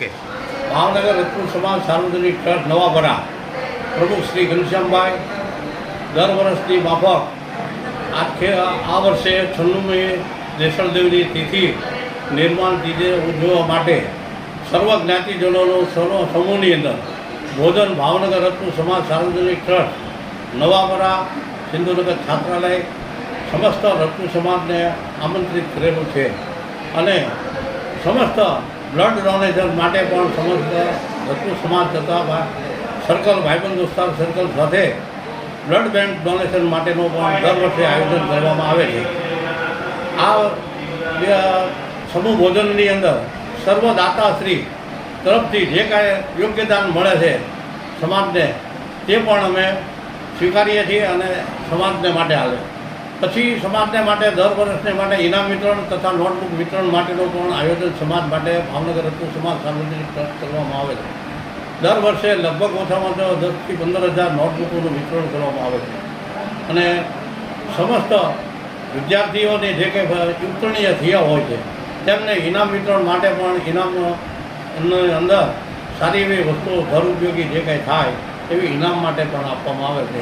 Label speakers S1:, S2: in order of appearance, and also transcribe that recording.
S1: Okay.
S2: Bhavnagar રજપૂત સમાજ સાર્વજનિક trust Navapara પ્રમુખ શ્રી ઘનશ્યામભાઈ દર વર્ષની માફક આ વર્ષે 96મી દેશળદેવની તિથિ નિર્માણ તિથિ ઉજવવા માટે સર્વ જ્ઞાતિજનોનો સમૂહની અંદર ભોજન ભાવનગર રજપૂત સમાજ સાર્વજનિક ટ્રસ્ટ નવાપરા સિંધુનગર છાત્રાલય સમસ્ત રજપૂત સમાજને આમંત્રિત કરેલું છે અને સમસ્ત બ્લડ ડોનેશન માટે પણ સમસ્ત રજપૂત સમાજ તથા સર્કલ ભાઈબંધ દોસ્તાર સર્કલ સાથે બ્લડ બેંક ડોનેશન માટેનું પણ દર વર્ષે આયોજન કરવામાં આવે છે. આ સમૂહ ભોજનની અંદર સર્વદાતાશ્રી તરફથી જે કાંઈ યોગ્યદાન મળે છે સમાજને તે પણ અમે સ્વીકારીએ છીએ અને સમાજને માટે હાલે. પછી સમાજને માટે દર વર્ષને માટે ઇનામ વિતરણ તથા નોટબુક વિતરણ માટેનું પણ આયોજન સમાજ માટે ભાવનગર રજપૂત સમાજ સાર્વજનિક ટ્રસ્ટ કરવામાં આવે છે. દર વર્ષે લગભગ ઓછામાં ઓછા 10થી 15,000 નોટબુકોનું વિતરણ કરવામાં આવે છે અને સમસ્ત વિદ્યાર્થીઓને જે કંઈ ઉત્તીર્ણ થયા હોય છે તેમને ઇનામ વિતરણ માટે પણ ઇનામની અંદર સારી એવી વસ્તુઓ ઘર ઉપયોગી જે કંઈ થાય એવી ઇનામ માટે પણ આપવામાં આવે છે.